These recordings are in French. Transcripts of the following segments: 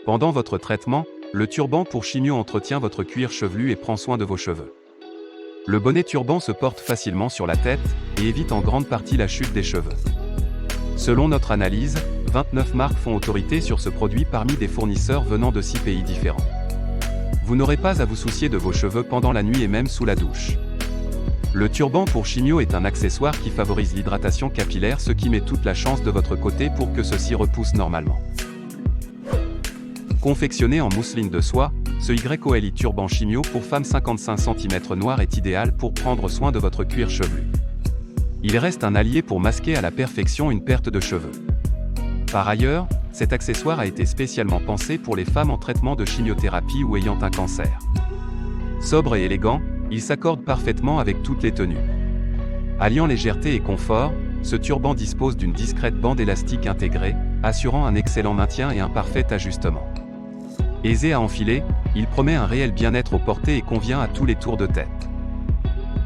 Pendant votre traitement, le turban pour chimio entretient votre cuir chevelu et prend soin de vos cheveux. Le bonnet turban se porte facilement sur la tête et évite en grande partie la chute des cheveux. Selon notre analyse, 29 marques font autorité sur ce produit parmi des fournisseurs venant de 6 pays différents. Vous n'aurez pas à vous soucier de vos cheveux pendant la nuit et même sous la douche. Le turban pour chimio est un accessoire qui favorise l'hydratation capillaire, ce qui met toute la chance de votre côté pour que ceci repousse normalement. Confectionné en mousseline de soie, ce YOLI turban chimio pour femme 55 cm noir est idéal pour prendre soin de votre cuir chevelu. Il reste un allié pour masquer à la perfection une perte de cheveux. Par ailleurs, cet accessoire a été spécialement pensé pour les femmes en traitement de chimiothérapie ou ayant un cancer. Sobre et élégant, il s'accorde parfaitement avec toutes les tenues. Alliant légèreté et confort, ce turban dispose d'une discrète bande élastique intégrée, assurant un excellent maintien et un parfait ajustement. Aisé à enfiler, il promet un réel bien-être au porté et convient à tous les tours de tête.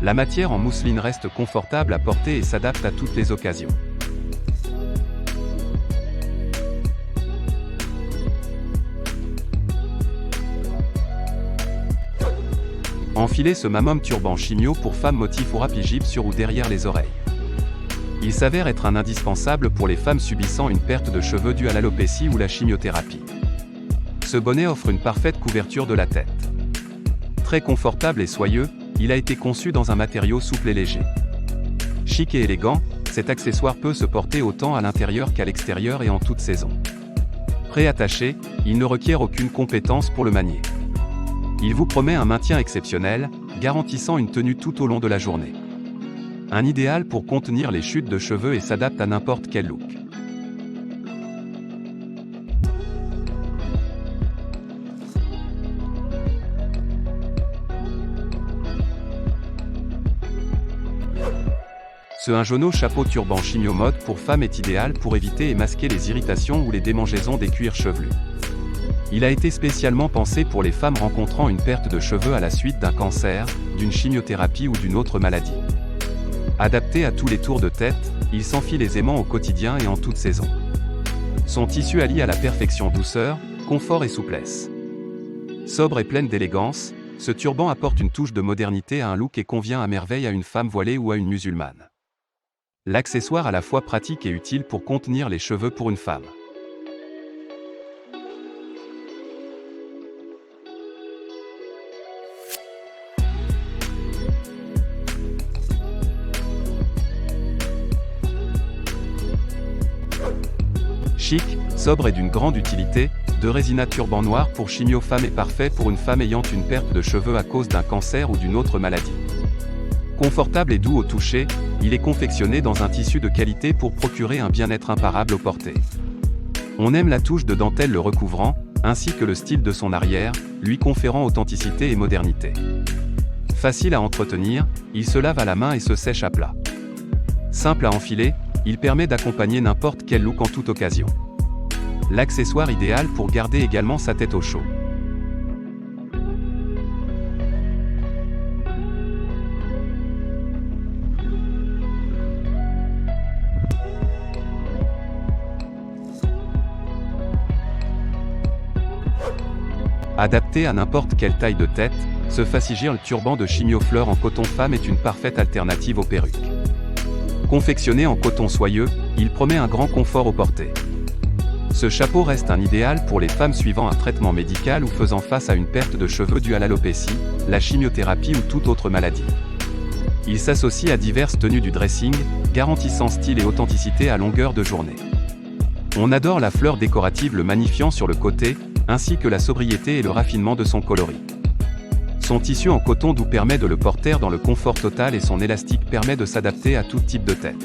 La matière en mousseline reste confortable à porter et s'adapte à toutes les occasions. Enfilez ce Mamom turban chimio pour femme motif ou rapigib sur ou derrière les oreilles. Il s'avère être un indispensable pour les femmes subissant une perte de cheveux due à l'alopécie ou la chimiothérapie. Ce bonnet offre une parfaite couverture de la tête. Très confortable et soyeux, il a été conçu dans un matériau souple et léger. Chic et élégant, cet accessoire peut se porter autant à l'intérieur qu'à l'extérieur et en toute saison. Préattaché, il ne requiert aucune compétence pour le manier. Il vous promet un maintien exceptionnel, garantissant une tenue tout au long de la journée. Un idéal pour contenir les chutes de cheveux et s'adapte à n'importe quel look. Ce Injono chapeau turban chimio mode pour femme est idéal pour éviter et masquer les irritations ou les démangeaisons des cuirs chevelus. Il a été spécialement pensé pour les femmes rencontrant une perte de cheveux à la suite d'un cancer, d'une chimiothérapie ou d'une autre maladie. Adapté à tous les tours de tête, il s'enfile aisément au quotidien et en toute saison. Son tissu allie à la perfection douceur, confort et souplesse. Sobre et pleine d'élégance, ce turban apporte une touche de modernité à un look et convient à merveille à une femme voilée ou à une musulmane. L'accessoire à la fois pratique et utile pour contenir les cheveux pour une femme. Chic, sobre et d'une grande utilité, de Resina turban noir pour chimio femme est parfait pour une femme ayant une perte de cheveux à cause d'un cancer ou d'une autre maladie. Confortable et doux au toucher, il est confectionné dans un tissu de qualité pour procurer un bien-être imparable au porté. On aime la touche de dentelle le recouvrant, ainsi que le style de son arrière, lui conférant authenticité et modernité. Facile à entretenir, il se lave à la main et se sèche à plat. Simple à enfiler, il permet d'accompagner n'importe quel look en toute occasion. L'accessoire idéal pour garder également sa tête au chaud. Adapté à n'importe quelle taille de tête, ce Facigirl turban de chimio fleur en coton femme est une parfaite alternative aux perruques. Confectionné en coton soyeux, il promet un grand confort au porté. Ce chapeau reste un idéal pour les femmes suivant un traitement médical ou faisant face à une perte de cheveux due à l'alopécie, la chimiothérapie ou toute autre maladie. Il s'associe à diverses tenues du dressing, garantissant style et authenticité à longueur de journée. On adore la fleur décorative le magnifiant sur le côté, ainsi que la sobriété et le raffinement de son coloris. Son tissu en coton doux permet de le porter dans le confort total et son élastique permet de s'adapter à tout type de tête.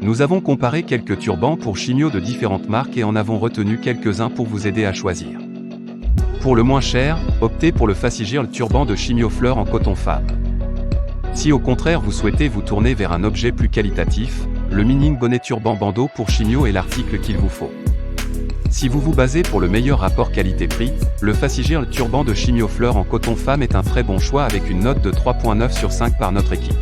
Nous avons comparé quelques turbans pour chimio de différentes marques et en avons retenu quelques-uns pour vous aider à choisir. Pour le moins cher, optez pour le Facigirl turban de chimio fleur en coton femme. Si au contraire vous souhaitez vous tourner vers un objet plus qualitatif, le Mining bonnet turban bandeau pour chimio est l'article qu'il vous faut. Si vous vous basez pour le meilleur rapport qualité-prix, le Facigirl Turban de Chimio Fleur en coton femme est un très bon choix avec une note de 3.9 sur 5 par notre équipe.